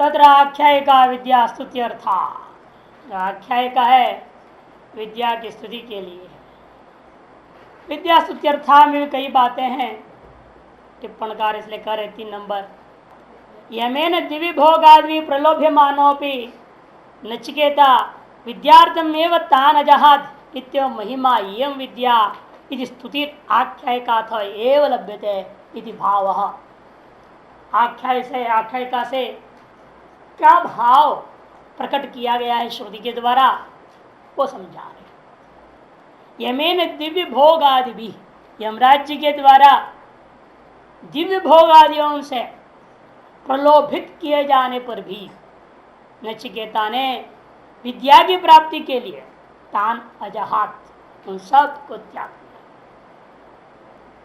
तत्र आख्यायिका विद्या स्तुत्यर्था। आख्यायिका है विद्या की स्तुति के लिए। विद्या स्तुत्यर्था में भी कई बातें हैं, टिप्पणकार इसलिए कह रहे 3 नंबर। यमेन दिव्य भोगादि प्रलोभ्य मानोपि नचिकेता विद्यार्थमेव तान अजहाद इत्यो महिमा इयं विद्या इति स्तुति आख्यायिकाथ एव लभ्यते इति भावः। आख्यायिका से क्या भाव प्रकट किया गया है श्रुति के द्वारा वो समझा रहे। यमेन दिव्य भोग आदि भी, यमराज्य के द्वारा दिव्य भोग आदियों से प्रलोभित किए जाने पर भी नचिकेता ने विद्या की प्राप्ति के लिए तान अजहात उन सब को त्याग दिया।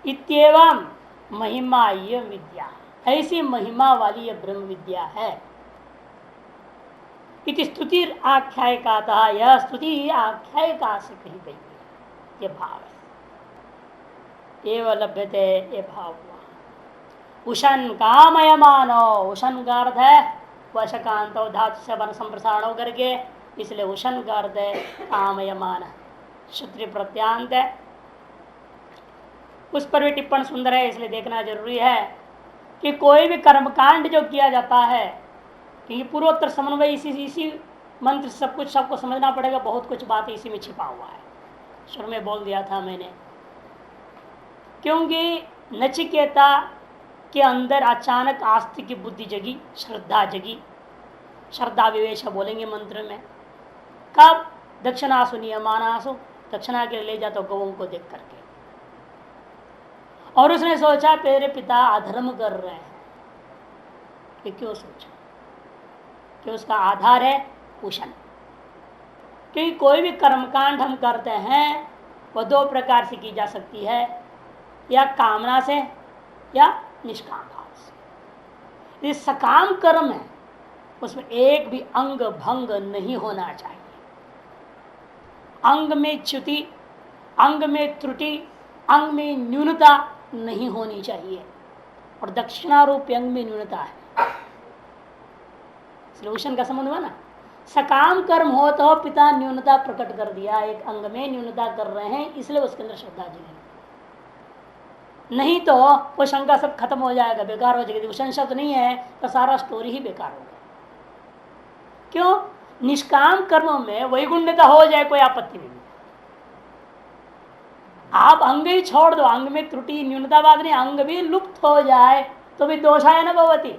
इत्येवं महिमा ये विद्या, ऐसी महिमा वाली यह ब्रह्म विद्या है। इति स्तुति आख्यायिका था, यह स्तुति आख्यायिका से कही गई है, ये भाव है। एव लभ्यते ये भाव हुआ। उशन कामयमानो, उशन का अर्थ है वशकांत धातु से वन संप्रसारण करके, इसलिए उशन का अर्थ है कामयमान, क्षत्रिय प्रत्यांत है। उस पर भी टिप्पण सुंदर है, इसलिए देखना जरूरी है कि कोई भी कर्मकांड जो किया जाता है, क्योंकि पूर्वोत्तर समन्वय इसी मंत्र सब कुछ सबको समझना पड़ेगा, बहुत कुछ बात इसी में छिपा हुआ है। शुरू में बोल दिया था मैंने, क्योंकि नचिकेता के अंदर अचानक आस्तिक की बुद्धि जगी, श्रद्धा जगी, श्रद्धा विवेश बोलेंगे मंत्र में। कब? दक्षिणासु नियमानासु, दक्षिणा के ले जाता गौओं को देख करके, और उसने सोचा मेरे पिता अधर्म कर रहे हैं। ये क्यों सोचा? कि उसका आधार है उषण। क्योंकि कोई भी कर्मकांड हम करते हैं वह 2 प्रकार से की जा सकती है, या कामना से या निष्काम भाव से। ये सकाम कर्म है, उसमें एक भी अंग भंग नहीं होना चाहिए। अंग में च्युति, अंग में त्रुटि, अंग में न्यूनता नहीं होनी चाहिए, और दक्षिणारूपी अंग में न्यूनता है। सोल्यूशन का संबंध हुआ ना, सकाम कर्म हो तो पिता न्यूनता प्रकट कर दिया, एक अंग में न्यूनता कर रहे हैं, इसलिए उसके अंदर श्रद्धा जगी। नहीं तो वो शंका सब खत्म हो जाएगा, बेकार हो जाएगी। उषण शब्द नहीं है तो सारा स्टोरी ही बेकार हो गया। क्यों? निष्काम कर्मों में वैगुण्यता हो जाए कोई आपत्ति नहीं। आप अंग ही छोड़ दो, अंग में त्रुटि न्यूनतावाद नहीं, अंग भी लुप्त हो जाए तो भी दोषाय न भवति।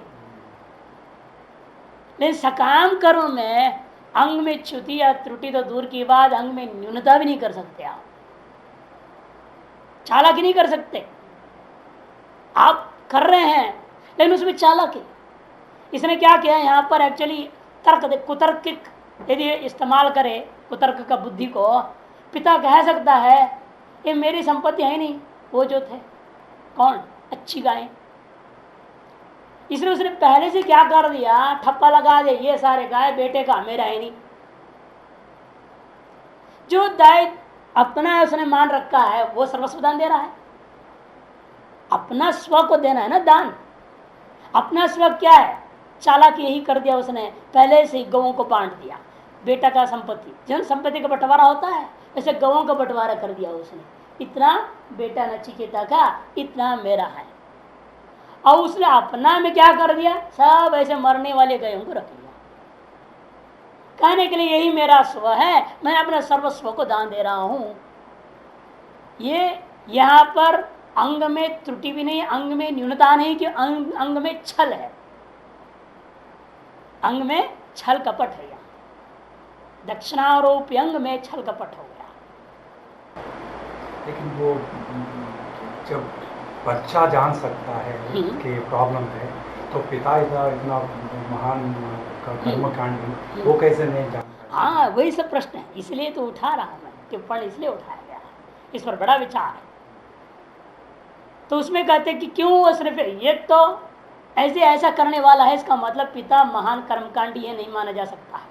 लेकिन सकाम कर्म में अंग में च्युति या त्रुटि तो दूर की बात, अंग में न्यूनता भी नहीं कर सकते, आप चालाकी नहीं कर सकते। आप कर रहे हैं लेकिन उसमें चालाकी, इसने क्या किया यहाँ पर एक्चुअली तर्क, कुतर्किक यदि इस्तेमाल करे कुतर्क का बुद्धि को, पिता कह सकता है ये मेरी संपत्ति है नहीं, वो जो थे कौन, अच्छी गाय, इसलिए उसने पहले से क्या कर दिया, ठप्पा लगा दे, ये सारे गाय बेटे का, मेरा है नहीं। जो दायित्व अपना उसने मान रखा है वो सर्वस्व दान दे रहा है। अपना स्व को देना है ना दान। अपना स्व क्या है? चालाक यही कर दिया उसने, पहले से गौों को बांट दिया। बेटा का संपत्ति, जन संपत्ति का बंटवारा होता है ऐसे गौों का बंटवारा कर दिया उसने, इतना बेटा नचिकेता का, इतना मेरा है। और उसने अपना में क्या कर दिया, सब ऐसे मरने वाले गयों को रख लिया, कहने के लिए यही मेरा स्व है, मैं अपने सर्वस्व को दान दे रहा हूं। ये यहां पर अंग में त्रुटि भी नहीं, अंग में न्यूनता नहीं, कि अंग में छल है, अंग में छल कपट है। दक्षिणारोपी अंग में छल कपट हो गया। लेकिन वो जब बच्चा जान सकता है कि प्रॉब्लम है, तो पिता इतना महान कर्मकांड वो कैसे नहीं जान सकता? हाँ, वही सब प्रश्न है, इसलिए तो उठा रहा हूं मैं, टिप्पणी इसलिए उठाया गया, इस पर बड़ा विचार है। तो उसमें कहते कि क्यों वो सिर्फ ये तो ऐसे ऐसा करने वाला है, इसका मतलब पिता महान कर्मकांडी है नहीं माना जा सकता है।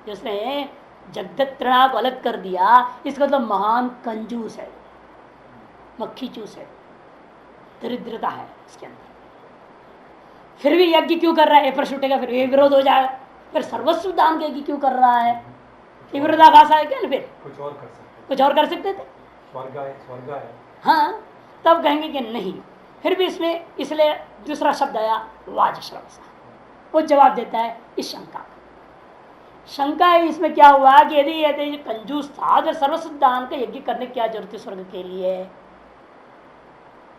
जिसने जगदत्रणा को अलग कर दिया, इसका मतलब महान कंजूस है, मक्खी चूस है, दरिद्रता है इसके अंदर। फिर भी यज्ञ क्यों कर रहा है, ये प्रश्न उठेगा, फिर ये विरोध हो जाएगा, फिर सर्वस्व दान के यज्ञ क्यों कर रहा है, ये विरोधाभास है क्या ना, फिर कुछ और कर सकते, कुछ और कर सकते थे। स्वर्ग है, स्वर्ग है। हाँ, तब कहेंगे कि नहीं, फिर भी इसमें इसलिए दूसरा शब्द आया वाजश्रवस, वो जवाब देता है इस शंका का। शंका है इसमें क्या हुआ कि यदि यदि कंजूस था तो सर्वस्व दान का यज्ञ करने की क्या जरूरत है स्वर्ग के लिए।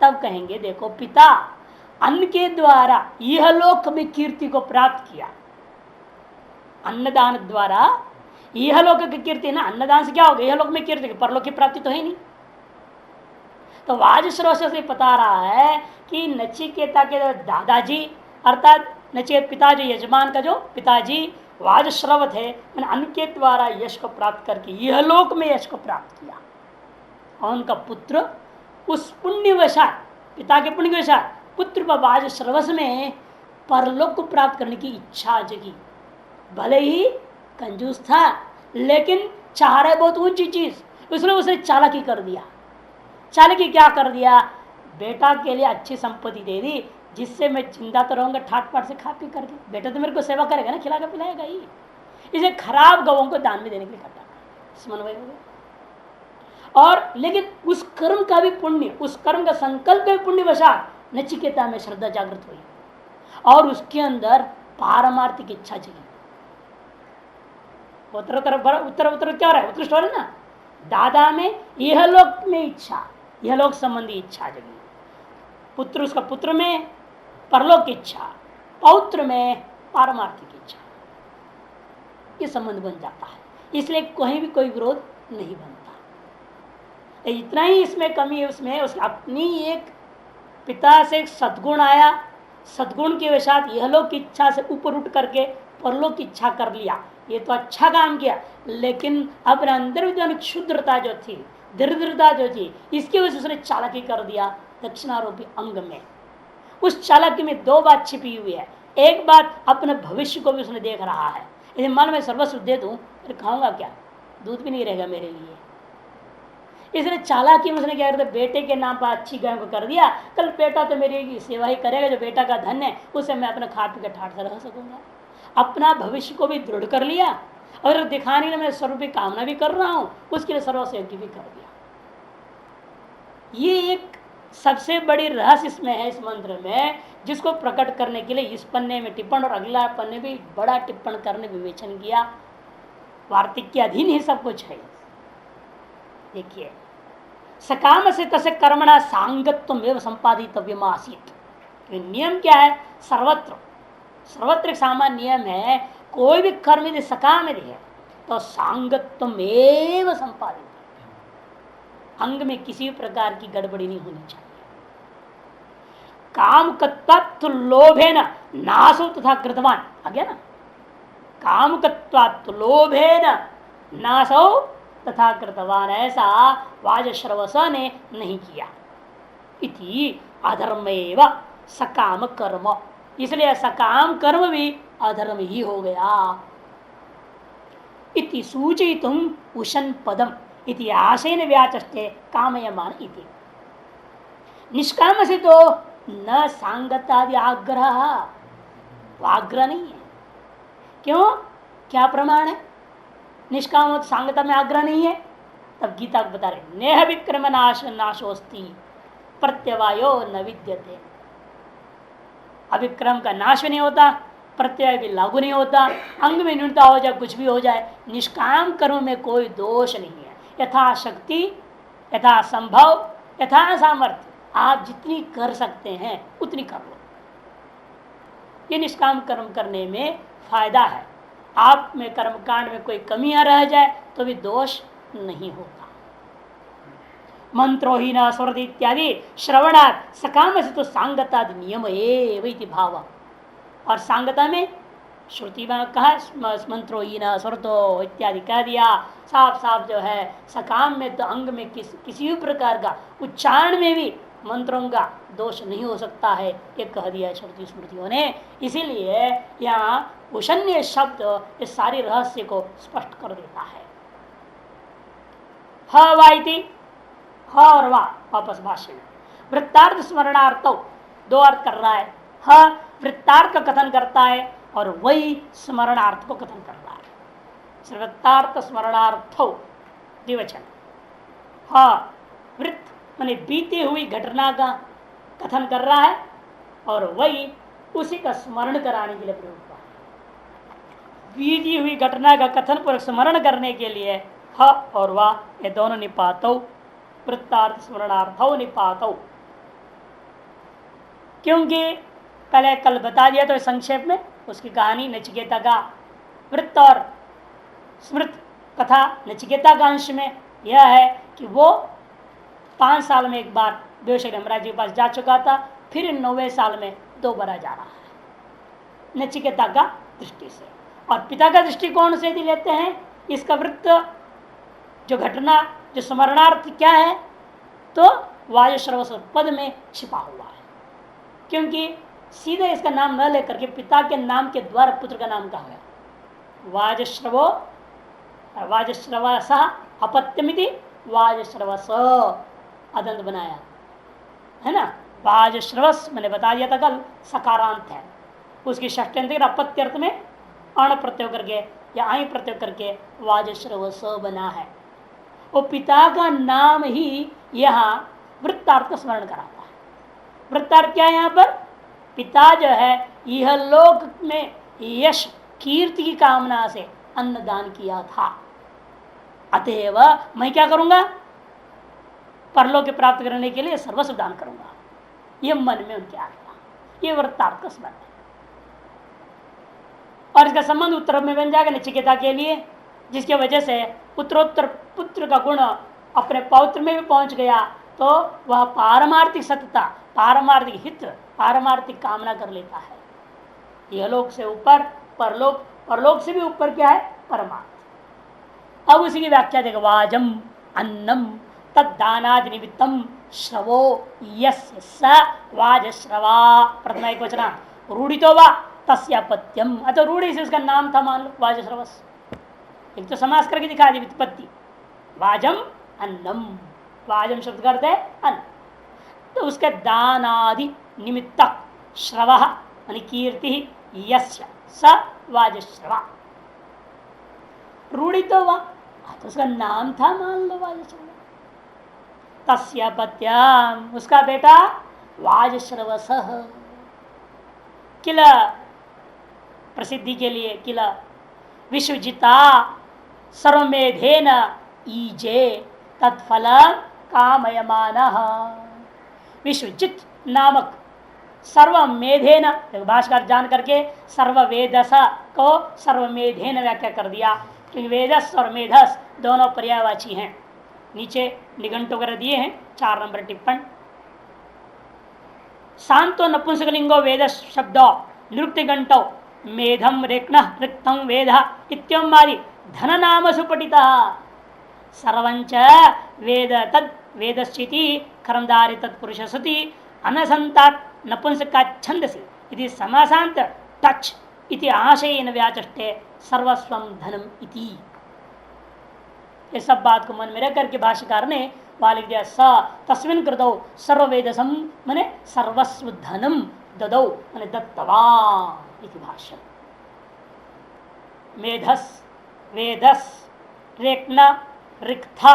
तब कहेंगे देखो, पिता अन्न के द्वारा यह लोक में कीर्ति को प्राप्त किया, अन्नदान द्वारा यह लोक की कीर्ति ना, अन्नदान से क्या होगा, यह लोक में कीर्ति, परलोक की प्राप्ति तो है नहीं। तो वाजश्रवस से बता रहा है कि नचिकेता के दादाजी अर्थात नचिकेत पिता जो यजमान का जो पिताजी वाजश्रव थे, मैंने अन्न के द्वारा यश को प्राप्त करके यह लोक में यश को प्राप्त किया, और उनका पुत्र उस पुण्यवशात, पिता के पुण्य के वशात पुत्र व वाजश्रवस में परलोक को प्राप्त करने की इच्छा जगी। भले ही कंजूस था लेकिन चाह रहे बहुत ऊंची चीज, उसने उसे चालाकी कर दिया। चालाकी क्या कर दिया, बेटा के लिए अच्छी संपत्ति दे दी जिससे मैं जिंदा तो रहूंगा ठाट पाट से खा पी करके, बेटा तो मेरे को सेवा करेगा ना, खिलाकर पिलाएगा ही। इसे खराब गवों को दान में देने के लिए करता था, समन्वय हो गया। और लेकिन उस कर्म का भी पुण्य, उस कर्म का संकल्प का भी पुण्य वशात नचिकेता में श्रद्धा जागृत हुई और उसके अंदर पारमार्थिक इच्छा जगी। उत्तर क्या हो रहा है, उत्कृष्ट हो रहा है ना। दादा में यह लोक में इच्छा, यह लोक संबंधी इच्छा जगी, पुत्र उसका पुत्र में परलोक की इच्छा, पौत्र में पारमार्थिक इच्छा, ये संबंध बन जाता है। इसलिए कहीं भी कोई विरोध नहीं बनता। इतना ही इसमें कमी है, उसमें उसकी अपनी एक पिता से एक सद्गुण आया, सद्गुण के वशात यह लोक की इच्छा से ऊपर उठ करके परलोक की इच्छा कर लिया, ये तो अच्छा काम किया, लेकिन अपने अंदर भी क्षुद्रता जो थी, दरिद्रता जो थी, इसकी वजह से उसने चालाकी कर दिया दक्षिणारोपी अंग में। उस चालाकी में दो बात छिपी हुई है। एक बात, अपने भविष्य को भी उसने देख रहा है, यदि मन में सर्वस्व दे दूं फिर खाऊंगा क्या, दूध भी नहीं रहेगा मेरे लिए। इसलिए चालाकी में उसने क्या करता, बेटे के नाम पर अच्छी गाय को कर दिया, कल बेटा तो मेरी सेवा ही करेगा, जो बेटा का धन है उसे मैं अपना खा पी के ठाट से रह सकूंगा। अपना भविष्य को भी दृढ़ कर लिया और दिखाने के लिए मैं स्वरूप की कामना भी कर रहा हूं, उसके लिए सर्वस्व यज्ञ भी कर दिया। ये एक सबसे बड़ी रहस्य इसमें है, इस मंत्र में, जिसको प्रकट करने के लिए इस पन्ने में टिप्पण और अगला पन्ने भी बड़ा टिप्पण करने विवेचन किया। वार्तिक के अधीन ही सब कुछ है। देखिए, सकाम से तसे कर्मणा सांगत्वम एवं संपादितव्यम आसीत। नियम क्या है, सर्वत्र सर्वत्र सामान्य नियम है, कोई भी कर्म यदि सकाम यदि है तो सांगत्वम एवं संपादित, अंग में किसी प्रकार की गड़बड़ी नहीं होनी चाहिए। काम तत्व लोभे न नासो तथा कृतवान आ गया ना, काम तत्व लोभे न नासो तथा कृतवान, ऐसा वाजश्रवस ने नहीं किया। इति अधर्मेव सकाम कर्म, इसलिए सकाम कर्म भी अधर्म ही हो गया। इति सूचयितुम उशन पदम इति आशेन व्याचष्टे कामयमान इति। निष्काम से तो न सांगतादि आग्रह, आग्रह नहीं है। क्यों, क्या प्रमाण है, निष्काम सांगता में आग्रह नहीं है। तब गीता को बता रहे, नेह विक्रम नाशोस्ति प्रत्यवायो न विद्यते। अविक्रम का नाश नहीं होता, प्रत्यय भी लागू नहीं होता, अंग में न्यूनता हो जाए, कुछ भी हो जाए, निष्काम कर्म में कोई दोष नहीं है। यथाशक्ति, यथा संभव, यथा सामर्थ्य, आप जितनी कर सकते हैं उतनी कर लो। ये निष्काम कर्म करने में फायदा है। आप में कर्मकांड में कोई कमियां रह जाए तो भी दोष नहीं होता। मंत्रोहीन स्वर्द इत्यादि श्रवणात् सकाम से तो सांगतादि नियम एवं भाव, और सांगता में श्रुति में कहा मंत्रोहीन स्वर्तो इत्यादि कह दिया, साफ साफ जो है सकाम में तो अंग में किसी भी प्रकार का उच्चारण में भी मंत्रों का दोष नहीं हो सकता है, ये कह दिया श्रुति स्मृतियों ने। इसीलिए यहाँ उशन्य शब्द इस सारी रहस्य को स्पष्ट कर देता है। ह वाइति, ह और वा वापस भाष्य में वृत्तार्थ स्मरणार्थ दो अर्थ कर रहा है। ह वृत्तार्थ का कथन करता है और वही स्मरणार्थ को कथन कर रहा है। वृत्तार्थ स्मरणार्थ द्विवचन। हाँ, वृत्त माने बीती हुई घटना का कथन कर रहा है और वही उसी का स्मरण कराने के लिए प्रयोग हुआ। बीती हुई घटना का कथन पर स्मरण करने के लिए ह और वाह ये दोनों निपातो, वृत्तार्थ स्मरणार्थ निपातो। क्योंकि पहले कल बता दिया तो संक्षेप में उसकी कहानी नचिकेता का वृत्त और स्मृत कथा नचिकेता का अंश में यह है कि वो 5 साल में एक बार देवशरी यमराज जी के पास जा चुका था, फिर 9वें साल में दोबारा जा रहा है नचिकेता का दृष्टि से। और पिता का दृष्टिकोण से यदि लेते हैं इसका वृत्त जो घटना जो स्मरणार्थ क्या है तो वायुश्रवस पद में छिपा हुआ है। क्योंकि सीधे इसका नाम न लेकर के पिता के नाम के द्वारा पुत्र का नाम कहा गया। वाजश्रवो वाजश्रवस अपत्यमिति वाजश्रवस अदंत बनाया है ना। वाजश्रवस मैंने बता दिया था कल सकारांत है, उसकी षष्ठ्यंत अपत्य अर्थ में अण प्रत्यय करके या आई प्रत्यय करके वाजश्रवस बना है। वो पिता का नाम ही यहाँ वृत्तार्थ का स्मरण कराता है। वृत्तार्थ क्या है यहाँ पर? पिता जो है यह लोक में यश कीर्ति की कामना से अन्नदान किया था, अतएव मैं क्या करूंगा परलोक के प्राप्त करने के लिए सर्वस्व दान करूंगा। यह मन में उनके आ गया, ये वृत्तार्थ का स्मरण है। और इसका संबंध उत्तर में बन जाएगा नचिकेता के लिए, जिसकी वजह से उत्तरोत्तर पुत्र का गुण अपने पौत्र में भी पहुंच गया तो वह पारमार्थिक सत्यता, पारमार्थिक हित, पारमार्थिक कामना कर लेता है। यह लोक से ऊपर परलोक, परलोक से भी ऊपर क्या है? परमार्थ। अब उसी की व्याख्या देगा। वाजम अन्नम तद्दानादि निमित्तम श्रवो यस्य स वाजश्रवा। प्रथम एक वचना रूढ़ितो वा तस्यापत्यम, अतः रूढ़ी से उसका नाम था मान लो वाजश्रवस। एक तो समास करके दिखा दी वित्पत्ति। वाजम अन्नम, वाजम शब्द करते अन्न, तो उसके दान आदि निमित्त श्रव यानी कीर्ति यस्य स वाजश्रवा। रूढ़ी तो वह तो उसका नाम था मान लो वाजश्रवा। तस्य पत्यम, उसका बेटा वाजश्रवस। किल प्रसिद्धि के लिए किल विश्वजिता सर्वमेधेन ईजे तत्फल कामयमान। विश्वजित नामक सर्वमेधेन, भाष्कर जान करके सर्ववेदस को सर्वमेधेन व्याख्या कर दिया, क्योंकि वेदस और मेधस दोनों पर्यायवाची हैं। नीचे निघंट वगैरह दिए हैं 4 नंबर टिप्पण। शांतो नपुंसकलिंगो वेद शब्दो निरुक्ति घंटो मेधम रेक्न रिक्तम वेद इत्यम आदि धन नाम सुपठिता सर्वंच वेद तद वेदश्चिति कर्मधारि तत्पुरुष सति अनसंतात नपुंसका छंदसी इति समासांत टच इति आशयेन व्याचष्टे सर्वस्वम धनम इति। ये सब बात को मन में रख करके भाष्यकार ने वालिक दिया स तस्मिन् कृतौ सर्ववेदसम मने सर्वस्व धनम ददौ मने दत्तवान् इति भाष्य। मेधस वेदस रेक्न रिक्था,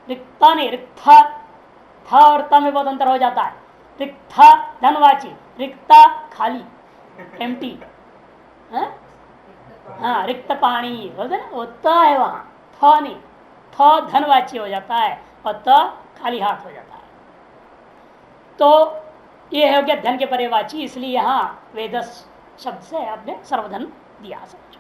रिक्ता नहीं रिक्था, था और त में बहुत अंतर हो जाता है। रिक्था धनवाची, रिक्ता खाली एम्प्टी, हाँ रिक्त पानी बोलते ना, वो त है वहां, थ नहीं, थ धनवाची हो जाता है और त खाली हाथ हो जाता है। तो ये हो गया धन के पर्यायवाची, इसलिए यहाँ वेदस शब्द से आपने सर्वधन दिया। समझो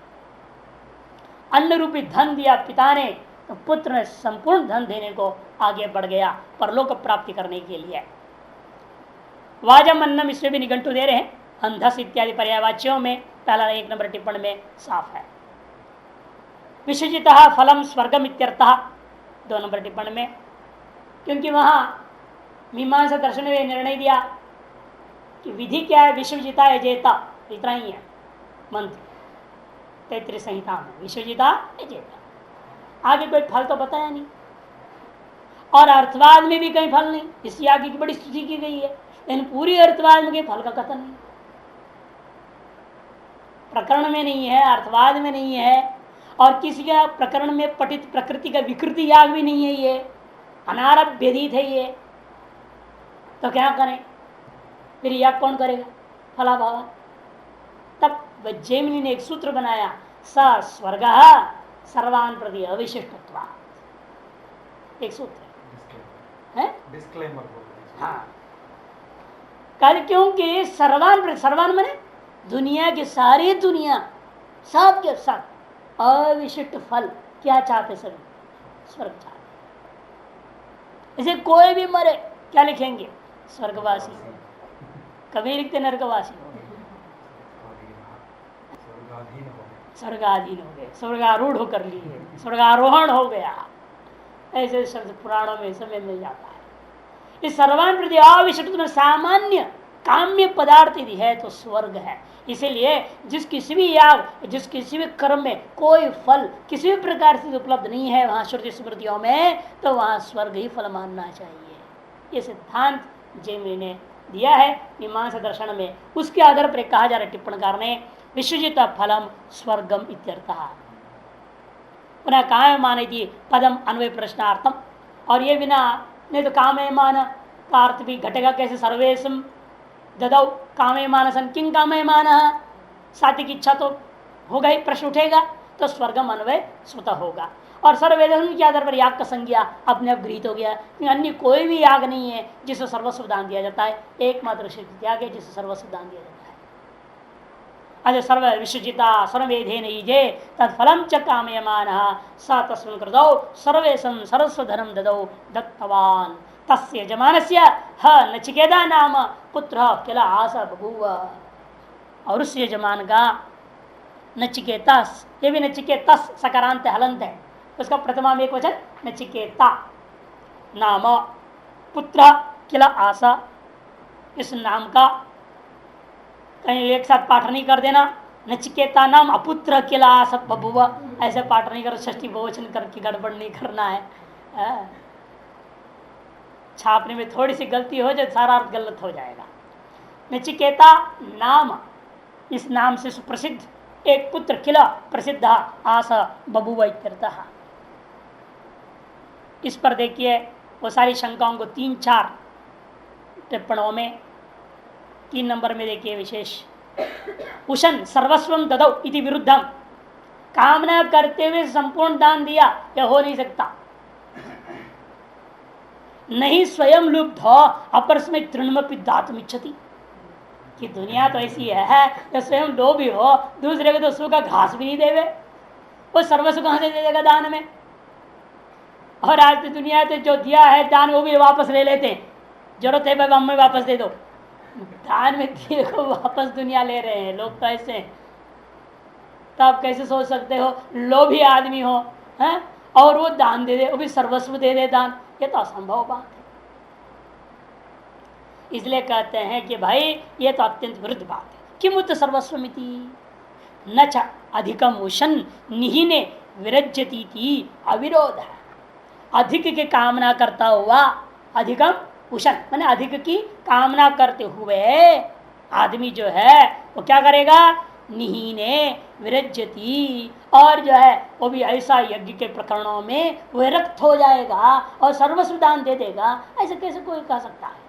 अन्न रूपी धन दिया पिता ने, तो पुत्र ने संपूर्ण धन देने को आगे बढ़ गया परलोक प्राप्ति करने के लिए। वाजम अन्नम इसमें भी निघंटु दे रहे हैं, अंधस इत्यादि पर्यायवाचियों में पहला 1 नंबर टिप्पण में साफ है। विश्वजितः फलम स्वर्गम इत्यर्थः 2 नंबर टिप्पण में, क्योंकि वहां मीमांसा दर्शन में निर्णय दिया कि विधि क्या है, विश्वजिता अजेता, इतना ही है मंत्र 33 संहिता में, विश्वजिता अजेता, आगे कोई फल तो बताया नहीं। और अर्थवाद में भी कहीं फल नहीं, इसलिए आगे की बड़ी स्तुति की गई है, लेकिन पूरी अर्थवाद में कहीं फल का कथन नहीं। प्रकरण में नहीं है, अर्थवाद में नहीं है, और किसी का प्रकरण में पठित प्रकृति का विकृति याग भी नहीं है, ये अनारभ्यधित है ये, तो क्या करें फिर? याग कौन करेगा? फला भावा। तब जैमिनी ने एक सूत्र बनाया, स स्वर्ग सर्वान प्रति अविशिष्टत्वा, एक सूत्र है, डिस्क्लेमर बोल रहे हैं। हाँ, कल क्योंकि सर्वान माने दुनिया की सारी दुनिया सब के सब अविशिष्ट फल क्या चाहते? सभी स्वर्ग चाहते। इसे कोई भी मरे क्या लिखेंगे? स्वर्गवासी। कभी लिखते नरकवासी हो गए, स्वर्गाधीन हो गए, स्वर्गारूढ़ होकर लिए, स्वर्गारोहण हो गया, ऐसे शब्द पुराणों में समय मिल जाता है। इस सर्वान प्रति अविशिष्ट में सामान्य काम्य पदार्थ यदि है तो स्वर्ग है। इसीलिए जिस किसी भी याग, जिस किसी भी कर्म में कोई फल किसी भी प्रकार से उपलब्ध नहीं है वहां श्रुति स्मृतियों में, तो वहां स्वर्ग ही फल मानना चाहिए। ये सिद्धांत जैमिनी ने दिया है मीमांसा दर्शन में। उसके आधार पर कहा जा रहा है टिप्पणकार ने, विश्वजित फलम स्वर्गम इत्यर्थः। पुनः कामयमान पदम अन्वय प्रश्नार्थम, और ये बिना नहीं तो कामयमान का अर्थ भी घटेगा कैसे? सर्वेशम ददौ कामयमान सन किं कामयमान, सात्विक इच्छा तो होगा ही, प्रश्न उठेगा तो स्वर्गम अन्वय स्वतः होगा। और सर्ववेदन के आधार पर याग का संज्ञा अपने आप गृहित हो गया, क्योंकि अन्य कोई भी याग नहीं है जिसे सर्वस्व दान दिया जाता है, एकमात्र शिव याग है जिसे सर्वस्व दान दिया जाता है। अज सर्व विश्वजिता सर्वेधे नईजे तत्फलम च कामयमान स तस्मिन् कृतौ सर्वेशं सरस्वधनम ददौ दत्तवान तस्य यजमानस्य ह नचिकेता नाम पुत्र किल आस बभूव। और उस यजमान का नचिकेतस, ये भी नचिकेतस सकारांत हलंत है, उसका प्रथमा में एक वचन नचिकेता नाम पुत्र किल आशा, इस नाम का कहीं एक साथ पाठ नहीं कर देना। नचिकेता नाम अपुत्र किला सब बबुआ, ऐसे पाठ नहीं कर, षष्ठी बहुवचन करके गड़बड़ नहीं करना है। छापने में थोड़ी सी गलती हो जाए सारा अर्थ गलत हो जाएगा। नचिकेता नाम, इस नाम से सुप्रसिद्ध एक पुत्र किला प्रसिद्ध आस बबुआ इत्यर्थः। इस पर देखिए वो सारी शंकाओं को 3-4 टिप्पणों में 3 नंबर में देखिए विशेष, उशन सर्वस्वम ददौ इति विरुद्धम, कामना करते हुए संपूर्ण दान दिया, यह हो नहीं सकता। नहीं स्वयं लुब्ध हो अपरस्मै तृणमपि दातुम इच्छति, कि दुनिया तो ऐसी है कि स्वयं लोभी हो, दूसरे को तो सूखा घास भी नहीं देवे, वो सर्वस्व कहां से दे देगा दान में? और आज तो दुनिया तो जो दिया है दान वो भी वापस ले लेते हैं, जरूरत है भाई हमें वापस दे दो, दान में दिए को वापस दुनिया ले रहे हैं लोग तो ऐसे। तो आप कैसे सोच सकते हो लोभी आदमी हो हैं और वो दान दे दे, वो भी सर्वस्व दे दे दान, ये तो असंभव बात है। इसलिए कहते हैं कि भाई ये तो अत्यंत विरुद्ध बात है। किमुत सर्वस्वमिति न च अधिकम उशन निहीने विरज्यती अविरोध है। अधिक की कामना करता हुआ, अधिकम उशन माने अधिक की कामना करते हुए आदमी जो है वो क्या करेगा? निहीने विरज्यति, और जो है वो भी ऐसा यज्ञ के प्रकरणों में विरक्त हो जाएगा और सर्वस्व दान दे देगा, ऐसा कैसे कोई कह सकता है?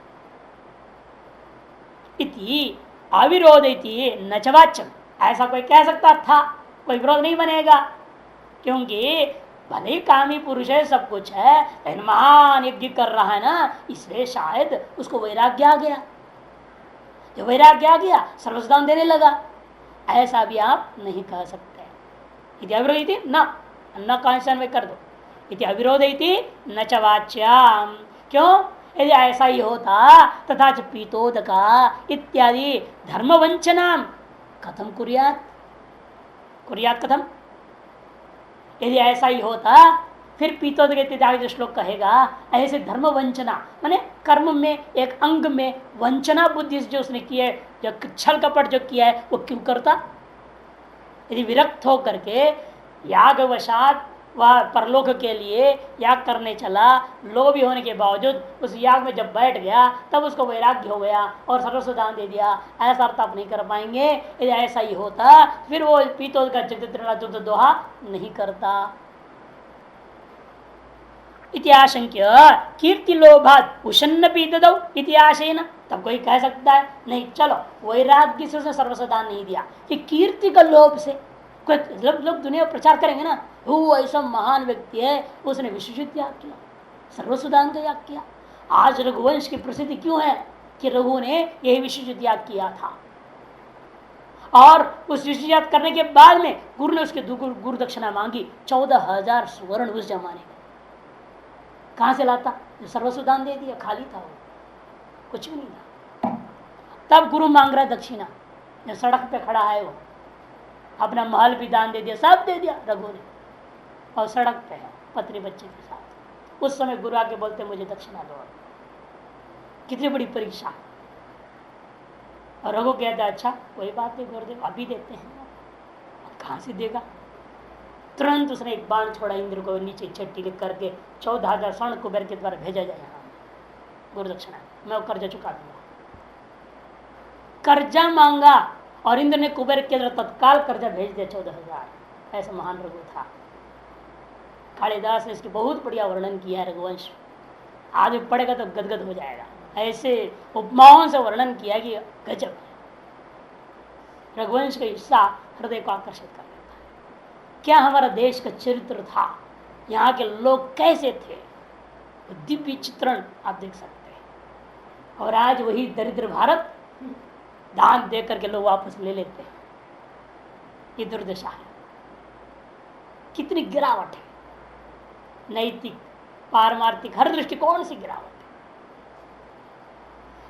इति अविरोध इति न च वाच्यम, ऐसा कोई कह सकता था, कोई विरोध नहीं बनेगा, क्योंकि भले ही कामी पुरुष है, सब कुछ है, लेकिन महान यज्ञ कर रहा है ना, इसलिए शायद उसको वैराग्य आ गया। जो वैराग्य आ गया सर्वस्व दान देने लगा, ऐसा भी आप नहीं कह सकते। इति अविरोध इति न कांसन में कर दो, इति अविरोध इति न च वाच्याम। क्यों? यदि ऐसा ही होता तथा च पीतोदका इत्यादि धर्मवंचनाम कथम कुर्यात, कुर्यात कथम, यदि ऐसा ही होता फिर पीतोदक इत्यादि जो श्लोक कहेगा, ऐसे धर्म वंचना माने कर्म में एक अंग में वंचना बुद्धि जो उसने की है, जो छल कपट जो किया है वो क्यों करता? यदि विरक्त हो करके यागवशात वह परलोक के लिए याग करने चला, लोभी होने के बावजूद उस याग में जब बैठ गया तब उसको वैराग्य हो गया और सर्वस्व दान दे दिया, ऐसा अर्थ आप नहीं कर पाएंगे। यदि ऐसा ही होता फिर वो पीतोद का चतुर्थ दोहा नहीं करता। इतिहाशंक्य कीर्ति लोभात उषन्न पीतदौ इतिहासेन, तब कोई कह सकता है नहीं चलो वैराग्य से उसने सर्वस्व दान नहीं दिया कि कीर्ति का लोभ से। कोई लोग दुनिया में प्रचार करेंगे ना, वो ऐसा महान व्यक्ति है उसने विश्वजित त्याग किया, सर्वस्व दान का त्याग किया। आज रघुवंश की प्रसिद्धि क्यों है कि रघु ने यही विश्वजित त्याग किया था, और उस विश्वजित करने के बाद में गुरु ने उसके गुरु दक्षिणा मांगी 14,000 स्वर्ण उस जमाने में। कहां से लाता? जो सर्वस्व दान दे दिया, खाली था वो, कुछ भी नहीं था। तब गुरु मांग रहा दक्षिणा, जो सड़क पे खड़ा है वो, अपना महल भी दान दे दिया, सब दे दिया रघु ने, और सड़क पे है पत्नी बच्चे के साथ। उस समय गुरु आके बोलते मुझे दक्षिणा दो। कितनी बड़ी परीक्षा। और रघु कहता अच्छा कोई बात नहीं गुरुदेव अभी देते हैं। कहां से देगा? तुरंत उसने एक बाण छोड़ा इंद्र को, नीचे छट्टी लिख करके 14,000 स्वर्ण कुबेर के द्वारा भेजा जाए यहाँ गुरु दक्षिणा, मैं वो कर्जा चुका दूंगा। कर्जा मांगा और इंद्र ने कुबेर के द्वारा तत्काल कर्जा भेज दिया 14,000। ऐसा महान रघु था। कालिदास ने इसकी बहुत बढ़िया वर्णन किया है रघुवंश, आदमी पढ़ेगा तो गदगद हो जाएगा। ऐसे उपमाओं से वर्णन किया कि गजब। रघुवंश का हिस्सा हृदय को आकर्षित कर लेता है। क्या हमारा देश का चरित्र था, यहाँ के लोग कैसे थे, दिव्य चित्रण आप देख सकते हैं। और आज वही दरिद्र भारत दान दे करके लोग वापस ले लेते हैं। ये दुर्दशा है। कितनी गिरावट है, नैतिक पारमार्थिक हर दृष्टिकोण से गिरावट है।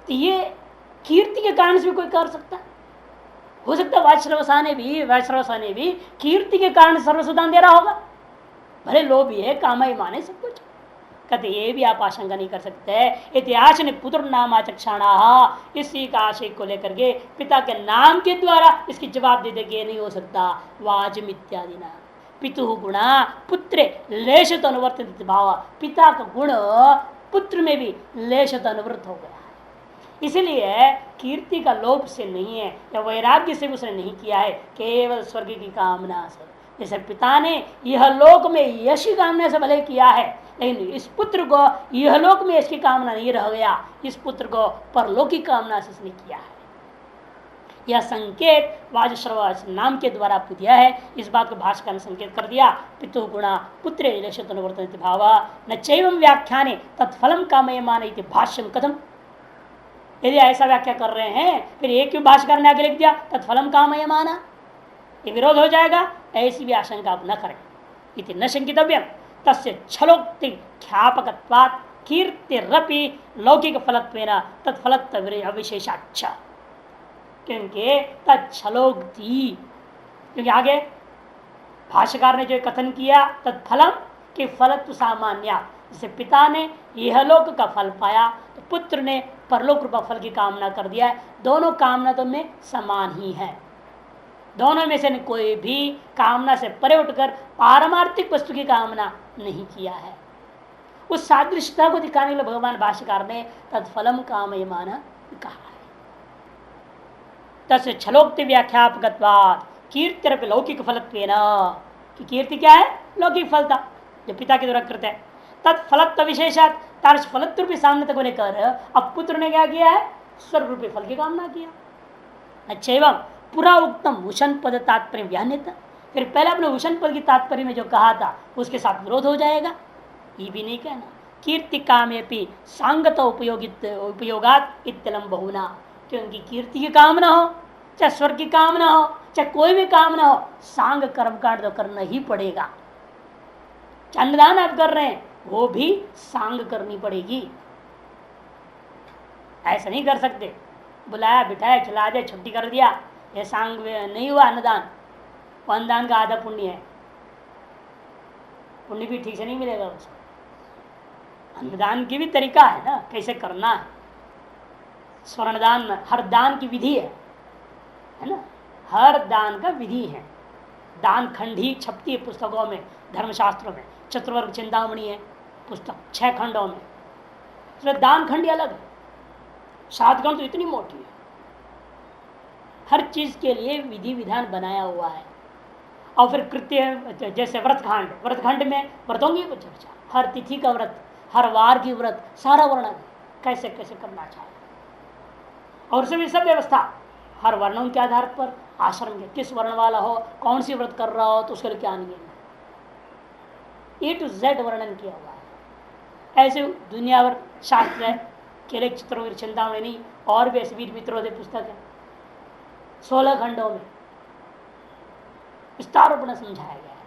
तो ये कीर्ति के कारण से भी कोई कर सकता हो सकता है। वैश्रवसा ने भी कीर्ति के कारण सर्वस्व दान दे रहा होगा। भले लोभी है, कामाई माने सब कुछ, कहते ये भी आप आशंका नहीं कर सकते। इतिहास ने पुत्र नाम आचक्षाणा, इसी का आशय को लेकर के पिता के नाम के द्वारा इसकी जवाब दे देंगे नहीं हो सकता। वाजम इत्यादि ना पितु गुणा पुत्रे लेशत अनुवर्तित भाव, पिता का गुण पुत्र में भी लेशत अनुवृत्त हो गया है। इसलिए कीर्ति का लोभ से नहीं है या वैराग्य से उसने नहीं किया है, केवल स्वर्ग की कामना से। जैसे पिता ने यह लोक में यश की कामना से भले किया है, लेकिन इस पुत्र को यह लोक में यश की कामना नहीं रह गया, इस पुत्र को परलोक की कामना से इसने किया है। यह संकेत वाजश्रव नाम के द्वारा दिया है। इस बात को भाष्यकार ने संकेत कर दिया। पितु गुणा पुत्रे लेशतनुवर्तन्ते भाव न चैवं व्याख्याने तत्फलम कामयमान इति भाष्यम कथम। यदि ऐसा व्याख्या कर रहे हैं फिर एक क्यों भाष्यकार ने आगे लिख दिया तत्फलम कामयमाना, ये विरोध हो जाएगा। ऐसी भी आशंका आप न करें। इति न शंकितव्यम तस्य छलोक्ति ख्यापकत्वात् कीर्तिरपि लौकिक फलत्वेन तत्फलत्व अविशेषाच्छ, क्योंकि तत्छलोक्ति, क्योंकि आगे भाष्यकार ने जो कथन किया तत्फलम कि फलत्व सामान्य, जैसे पिता ने इहलोक का फल पाया तो पुत्र ने परलोक रूपा फल की कामना कर दिया है। दोनों कामना तो में समान ही है। दोनों में से कोई भी कामना से परे उठकर पारमार्थिक वस्तु की कामना नहीं किया है। उस सादृश्यता को दिखाने के लिए भगवान भाष्यकार ने तत्फलम कामयमान कहा है। तस्य छलोक्ति व्याख्यापकत्वात् कीर्तिरपि लौकिक फलत्वेन, कि कीर्ति क्या है? लौकिक फल था जो पिता के द्वारा कृत है। तत्फलत्व विशेषात तार्श फलत्व रूपी सामने को लेकर अब पुत्र ने क्या किया है? स्वर्ग रूपी फल की कामना किया। अच्छा, एवं पूरा उत्तम उषण पद तात्पर्य व्यान्यता, फिर पहले अपने उषण पद की तात्पर्य में जो कहा था उसके साथ विरोध हो जाएगा, ये भी नहीं कहना। कीर्ति कामेपि सांगत उपयोगात इत्यलम बहुना, क्योंकि कीर्ति की कामना हो चाहे स्वर्ग की कामना हो चाहे कोई भी कामना हो, सांग कर्मकांड तो करना ही पड़ेगा। अन्नदान आप कर रहे हैं वो भी सांग करनी पड़ेगी। ऐसा नहीं कर सकते बुलाया बिठाया खिला दिया छुट्टी कर दिया, ये सांग नहीं हुआ अन्नदान। अन्नदान का आधा पुण्य है, पुण्य भी ठीक से नहीं मिलेगा उसको। अन्नदान की भी तरीका है ना, कैसे करना है। स्वर्णदान हर दान की विधि है ना, हर दान का विधि है। दान खंडी छपती है पुस्तकों में, धर्मशास्त्रों में। चतुर्वर्ग चिंतामणि है पुस्तक 6 खंडों में, इसमें दान खंडी अलग है, 7 खंड तो इतनी मोटी है। हर चीज के लिए विधि विधान बनाया हुआ है। और फिर कृत्य जैसे व्रतखंड, व्रतखंड में व्रतों की चर्चा, हर तिथि का व्रत, हर वार की व्रत, सारा वर्णन कैसे कैसे करना चाहिए। और उसमें भी सब व्यवस्था हर वर्णों के आधार पर, आश्रम के किस वर्ण वाला हो, कौन सी व्रत कर रहा हो तो उसके लिए क्या नियम है, A to Z वर्णन किया हुआ है। ऐसे दुनिया भर शास्त्र है, केवल चित्रवीर चिंतामणि नहीं, और भी ऐसे वीर मित्रोदय पुस्तक है 16 खंडों में विस्तार रूप में समझाया गया है।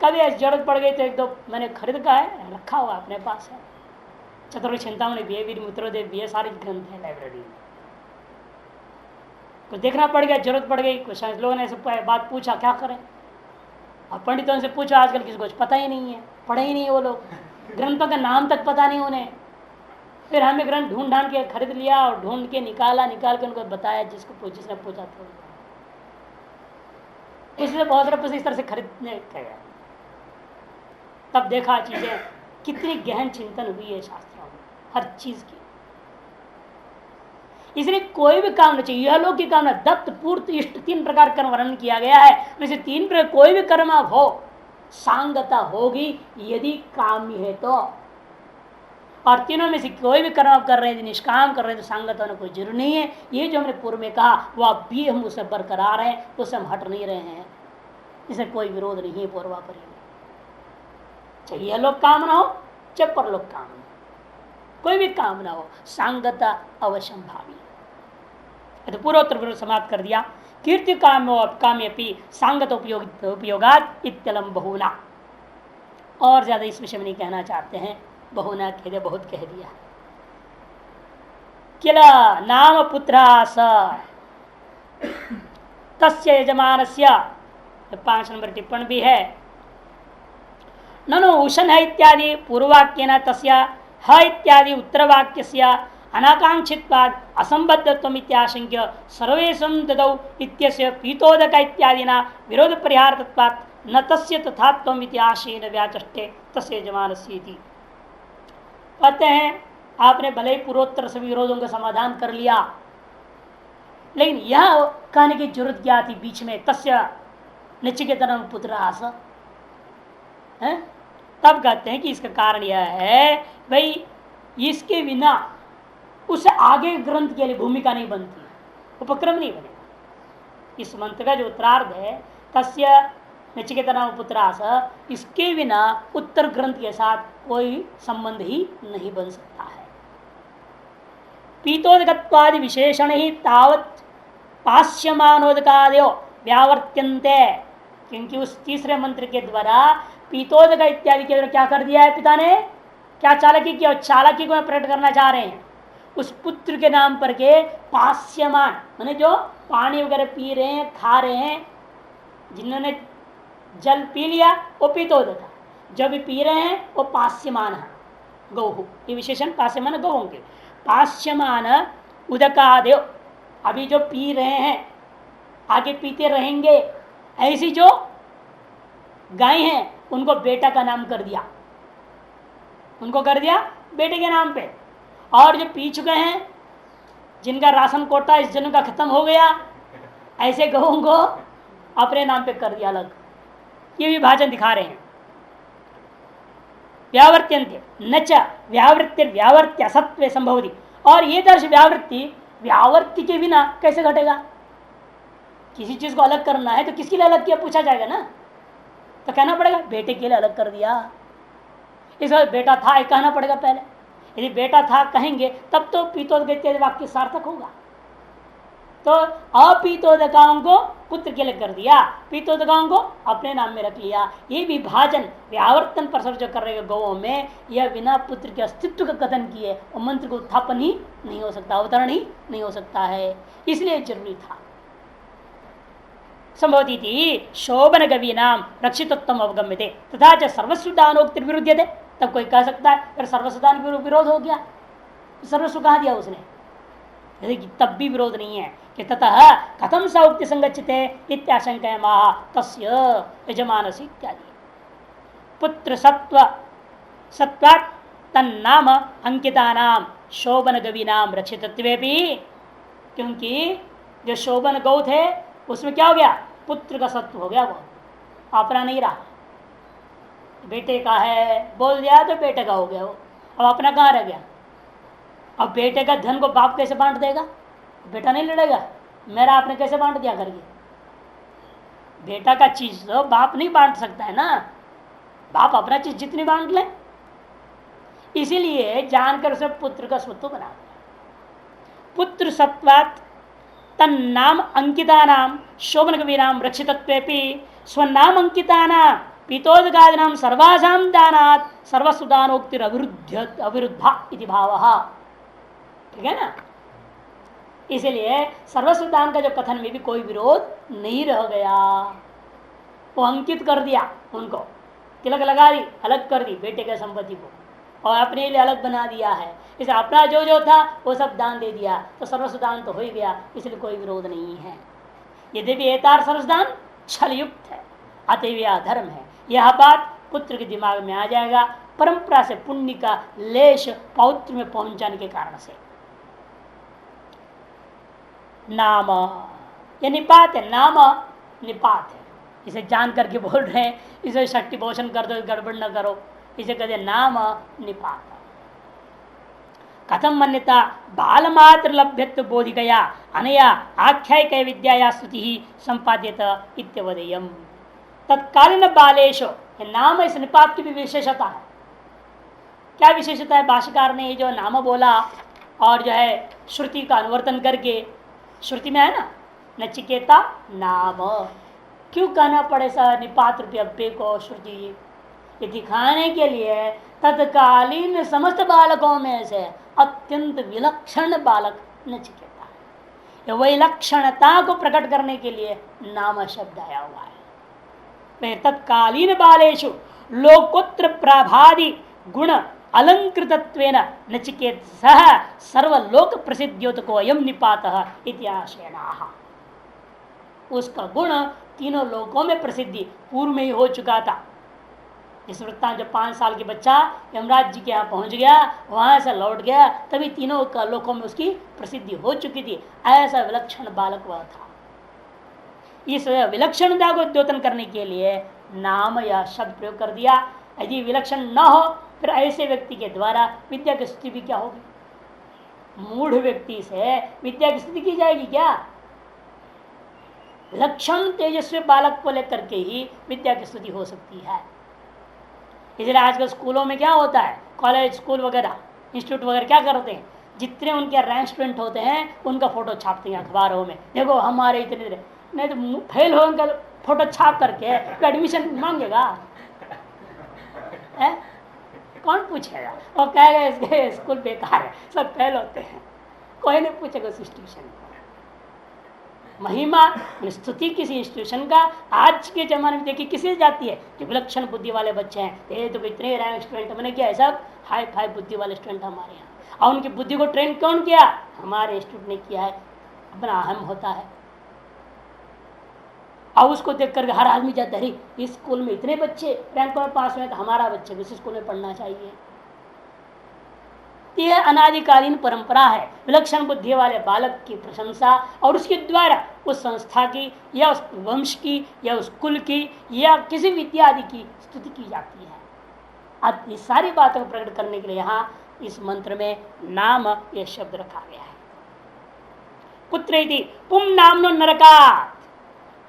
कभी ऐसी जरूरत पड़ गई तो एक दो मैंने खरीद का है, रखा हुआ अपने पास है। चतुर्वेद चिंतामणि भी है, वीर मित्रोदय भी है, सारे ग्रंथ है लाइब्रेरी में। कुछ देखना पड़ गया, जरूरत पड़ गई, कुछ लोगों ने ऐसे बात पूछा, क्या करें। और पंडितों से पूछा, आजकल किसी को पता ही नहीं है, पढ़े ही नहीं है वो लोग, ग्रंथों का नाम तक पता नहीं उन्हें। फिर हमें ग्रंथ ढूंढ ढांड के खरीद लिया और ढूंढ के निकाल के उनको बताया, जिसने पूछा था इसलिए बहुत रुपये इस तरह से खरीदने गया। तब देखा चीजें कितनी गहन चिंतन हुई है शास्त्रों में हर चीज की। इसलिए कोई भी काम नहीं चाहिए, यह लोग की काम, दत्त पूर्त इष्ट 3 प्रकार कर्म वर्णन किया गया है। वैसे 3 प्रकार कोई भी कर्म हो, सांगता होगी यदि काम्य है तो। और तीनों में से कोई भी कर्म आप कर रहे हैं, निष्काम कर रहे हैं, तो सांगत होने कोई जरूरी नहीं है। ये जो हमने पूर्व में कहा वो अब भी हम उसे बरकरार हैं, उससे हम हट नहीं रहे हैं, इसे कोई विरोध नहीं है पूर्वापरि में। चाहे यह लोग काम ना हो, चाहे पर लोग काम ना हो, कोई भी काम ना हो, सांगता अवश्यम भावी। तो पूर्वोत्तर विरोध समाप्त कर दिया। कीर्ति काम्यपि सांगत उपयोगात इत्यलम बहुना। और ज्यादा इस विषय में नहीं कहना चाहते हैं, बहुना कह दे, बहुत कह दिया। किल नाम पुत्रास तस्य यजमानस्य, 5 नंबर टिप्पणी भी है। ननु उशन है इत्यादि पूर्ववाक्येन तस्य ह इत्यादि उत्तरवाक्यस्य अनाकांक्षित्वाद असंबद्धत्वम इत्याशंक्य सर्वेषां ददौ इत्यस्य पीतोदक इत्यादिना विरोध परिहारत्वात् न तस्य तथात्वम इत्याशेन व्याचष्टे तस्य यजमानस्य इति। कहते हैं आपने भले ही पूर्वोत्तर सभी विरोधों का समाधान कर लिया, लेकिन यह कहने की जरूरत क्या थी बीच में, तस्य नचिकेतन पुत्र आस। तब कहते हैं कि इसका कारण यह है भाई, इसके बिना उस आगे ग्रंथ के लिए भूमिका नहीं बनती, उपक्रम नहीं बनेगा। इस मंत्र का जो उत्तरार्ध है, तस्य नचिकेतन पुत्रास, इसके बिना उत्तर ग्रंथ के साथ कोई संबंध ही नहीं बन सकता है। पीतोदकत्वादि विशेषण ही तावत पास्यमानोदकादयो व्यावर्त्यन्ते, क्योंकि उस तीसरे मंत्र के द्वारा पीतोदक इत्यादि के द्वारा क्या कर दिया है पिता ने, क्या चालाकी किया, चालाकी को प्रकट करना चाह रहे हैं। उस पुत्र के नाम पर के पास्यमान माने जो पानी वगैरह पी रहे हैं, खा रहे हैं, जिन्होंने जल पी लिया वो पीतोदक, जो भी पी रहे हैं वो पास्यमान है, गौ, ये विशेषण पास्यमान गौ होंगे। पास्यमान उदकादेव, अभी जो पी रहे हैं आगे पीते रहेंगे, ऐसी जो गाय हैं उनको बेटा का नाम कर दिया, उनको कर दिया बेटे के नाम पे। और जो पी चुके हैं, जिनका राशन कोटा इस जन्म का खत्म हो गया, ऐसे गौं को अपने नाम पे कर दिया अलग। ये विभाजन दिखा रहे हैं। व्यावर्त्यन्ते न च व्यावृत्ति व्यावर्त्य असत्व संभवति, और ये दर्श व्यावृत्ति व्यावर्ति के बिना कैसे घटेगा। किसी चीज को अलग करना है तो किसके लिए अलग किया पूछा जाएगा ना, तो कहना पड़ेगा बेटे के लिए अलग कर दिया। इसका बेटा था ये कहना पड़ेगा पहले, यदि बेटा था कहेंगे तब तो पीतोदक वाक्य सार्थक होगा। तो अपीतोदकाओं को पुत्र के लिए कर दिया, पीतोदकाओं को अपने नाम में रख लिया। ये विभाजन व्यावर्तन पर जो कर रहे गौओं में, यह बिना पुत्र के अस्तित्व का कथन किए और मंत्र को उत्थापन ही नहीं हो सकता, अवतरण ही नहीं हो सकता है, इसलिए जरूरी था। संभवती थी शोभन कवि नाम रक्षितोत्तम अवगम्यते तथा च सर्वस्व दानोक्ति विरुद्ध थे। तब कोई कह सकता है फिर सर्वस्व दान विरोध हो गया, सर्वस्व कहा दिया उसने, जैसे कि तब भी विरोध नहीं है कि ततः कथम स उक्ति संगच्छते इत्याशंका माह तस्य यजमानसी इत्यादि। पुत्र सत्व सत्वात् तन्नाम अंकिता नाम शोभन गवी नाम रक्षितत्वे भी, क्योंकि जो शोभन गौ थे उसमें क्या हो गया, पुत्र का सत्व हो गया, वो अपना नहीं रहा, बेटे का है बोल दिया तो बेटे का हो गया वो, अब अपना कहाँ रह गया। अब बेटे का धन को बाप कैसे बांट देगा, बेटा नहीं लड़ेगा मेरा आपने कैसे बांट दिया करके। बेटा का चीज तो बाप नहीं बांट सकता है ना, बाप अपना चीज जितनी बांट ले, इसीलिए जानकर उसे पुत्र का स्वत्व बना दिया। पुत्र सत्वात् तन्नाम अंकिता नाम शोभन कवीराम रक्षितत्वेपि स्वनाम अंकिता नाम पितोदगादिनाम सर्वासाम दानात् सर्वसुदानोक्तिर अविरुद्धा इति भावः। ठीक है ना, इसलिए सर्वसुदान का जो कथन में भी कोई विरोध नहीं रह गया। वो अंकित कर दिया, उनको तिलक लगा दी, अलग कर दी बेटे के संपत्ति को और अपने लिए अलग बना दिया है। इसे अपना जो जो था वो सब दान दे दिया तो सर्वसुदान तो हो ही गया, इसलिए कोई विरोध नहीं है। यद्यपि एतार सर्वसुदान छलयुक्त है, अतएव अधर्म है। यह बात पुत्र के दिमाग में आ जाएगा परंपरा से पुण्य का लेश पौत्र में पहुंचाने के कारण से। नाम ये निपात है, नाम निपात है, इसे जान करके बोल रहे हैं, इसे शक्ति पोषण कर दो, गड़बड़ न करो, इसे कहते नाम निपात। कथम मन्यता बालमात्र लभ्यत्व बोधिकया अनया आख्यायिक विद्याया स्तुति ही संपाद्यत इत्यवदेयम्। तत्कालीन बालेशो, नाम इस निपात की भी विशेषता है। क्या विशेषता है, भाष्यकार ने जो नाम बोला और जो है श्रुति का अनुवर्तन करके, श्रुति में है ना नचिकेता नाम, क्यों कहना पड़े सर निपात रूपी अभ्य को श्रुति, ये दिखाने के लिए तत्कालीन समस्त बालकों में से अत्यंत विलक्षण बालक नचिकेता है। ये विलक्षणता को प्रकट करने के लिए नाम शब्द आया हुआ है। तत्कालीन बालेषु लोकोत्र प्रभादि गुण अलंकृतत्वेन नचिकेत सह सर्वलोक प्रसिद्ध्योतको अयम निपातः इत्याशयनाः। उसका गुण तीनों लोकों में प्रसिद्धि पूर्व में ही हो चुका था। इस वृत्तांत जब 5 साल के बच्चा यमराज जी के यहाँ पहुंच गया, वहां से लौट गया, तभी तीनों का लोकों में उसकी प्रसिद्धि हो चुकी थी। ऐसा विलक्षण बालक वह था। इस विलक्षणता को द्योतन करने के लिए नाम या शब्द प्रयोग कर दिया। यदि विलक्षण न हो फिर ऐसे व्यक्ति के द्वारा विद्या की स्तुति भी क्या होगी। मूढ़ व्यक्ति से विद्या की स्तुति की जाएगी क्या। लक्षण तेजस्वी बालक को लेकर के ही विद्या की स्तुति हो सकती है। इसलिए आजकल स्कूलों में क्या होता है, कॉलेज स्कूल वगैरह इंस्टीट्यूट वगैरह क्या करते हैं, जितने उनके रैंक स्टूडेंट होते हैं उनका फोटो छापते हैं अखबारों में, देखो हमारे इतने, नहीं तो फेल हो उनका फोटो छाप करके तो एडमिशन मांगेगा है? कौन पूछेगा, और कहेगा इसके स्कूल बेकार है, सब फेल होते हैं, कोई नहीं पूछेगा उस इंस्टीट्यूशन को। महिमा स्तुति किसी इंस्टीट्यूशन का आज के जमाने में देखिए किसी जाती है, जो विलक्षण बुद्धि वाले बच्चे हैं, ये तो इतने रैंक स्टूडेंट मैंने किया है, सब हाई फाई बुद्धि वाले स्टूडेंट हमारे यहाँ। और उनकी बुद्धि को ट्रेन कौन किया, हमारे इंस्टीट्यूट ने किया है। अपना अहम होता है और उसको देख कर हर आदमी जाता है, इस स्कूल में इतने बच्चे रैंक में पास हुए तो हमारा बच्चा इस स्कूल में पढ़ना चाहिए। यह अनादिकालीन परंपरा है, विलक्षण बुद्धि वाले बालक की प्रशंसा और उसके द्वारा उस संस्था की या उस वंश की या उस कुल की या किसी विद्या आदि की स्तुति की जाती है। अब इस सारी बातों को प्रकट करने के लिए यहाँ इस मंत्र में नाम यह शब्द रखा गया है। पुत्र इति पुम नामनो नरकात्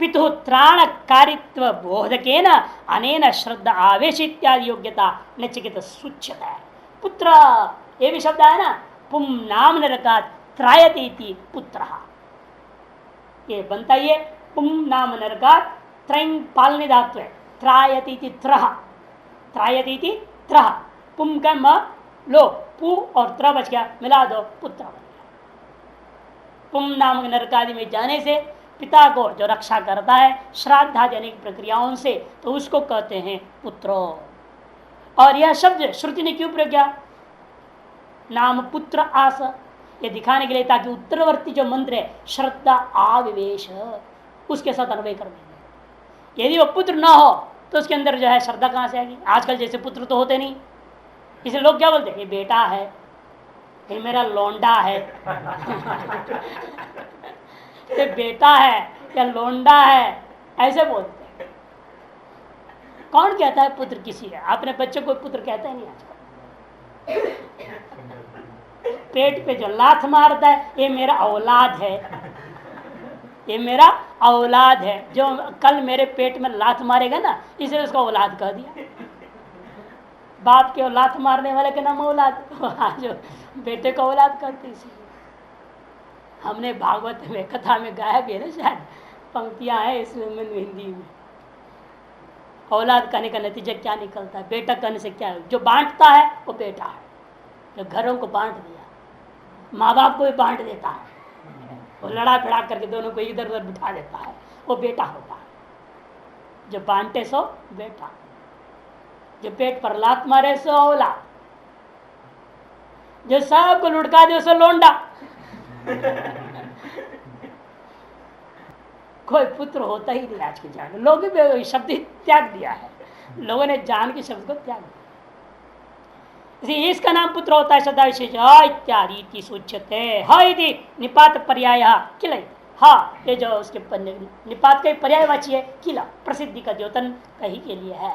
पितु त्राण कारित्व बोधकेन अनेन श्रद्धा आवेश इत्यादि योग्यता नचिकेत सूच्यता है। पुत्र ये भी शब्द है ना, पुम नाम नरकात् त्रायते पुत्र, ये बनता ही है पुम नाम नरकात् त्रैं पालने धातु है, त्रायते त्रह, त्रायते त्रह, पुम का म लो पु और त्र बच गया, मिला दो पुत्र बन गया। पुम नाम नरकादि में जाने से पिता को जो रक्षा करता है श्राद्ध आदि अनेक प्रक्रियाओं से, तो उसको कहते हैं पुत्रो। और यह शब्द श्रुति ने क्यों प्रयोग किया, नाम पुत्र आस, ये दिखाने के लिए ताकि उत्तरवर्ती जो मंत्र है श्रद्धा आविवेश उसके साथ अन्वय कर देंगे। यदि वो पुत्र ना हो तो उसके अंदर जो है श्रद्धा कहाँ से आएगी? आजकल जैसे पुत्र तो होते नहीं, इसलिए लोग क्या बोलते हैं, ये बेटा है, ये मेरा लौंडा है ये बेटा है या लौंडा है, ऐसे बोलते हैं। कौन कहता है पुत्र किसी है? अपने बच्चे को पुत्र कहता ही नहीं आजकल। पेट पे जो लात मारता है ये मेरा औलाद है, ये मेरा औलाद है, जो कल मेरे पेट में लात मारेगा ना इसलिए उसको औलाद कह दिया। बाप के लात मारने वाले के नाम औलाद, जो बेटे को औलाद करते। इसलिए हमने भागवत में कथा में गाया भी है ना, शायद पंक्तियां हैं इसमें हिंदी में। औलाद कहने का नतीजा क्या निकलता है? बेटा कहने से क्या है? जो बांटता है वो बेटा है। जो घरों को बांट दिया, माँ बाप को भी बांट देता है, वो लड़ा फिड़ा करके दोनों को इधर उधर बिठा देता है, वो बेटा होता है। जो बांटे सो बेटा, जो पेट पर लात मारे सो औलाद, जो सबको लुढ़का दे सो लोंडा। कोई पुत्र होता ही नहीं आज के जान। लोग भी शब्द त्याग दिया है, लोगों ने जान के शब्द को त्याग दिया। इसलिए इसका नाम पुत्र होता है सदा विशेष इत्यादि सूच्यते है निपात पर्याय किल। हाँ, ये जो उसके निपात का पर्यायवाची है किला, प्रसिद्धि का द्योतन कहीं के लिए है।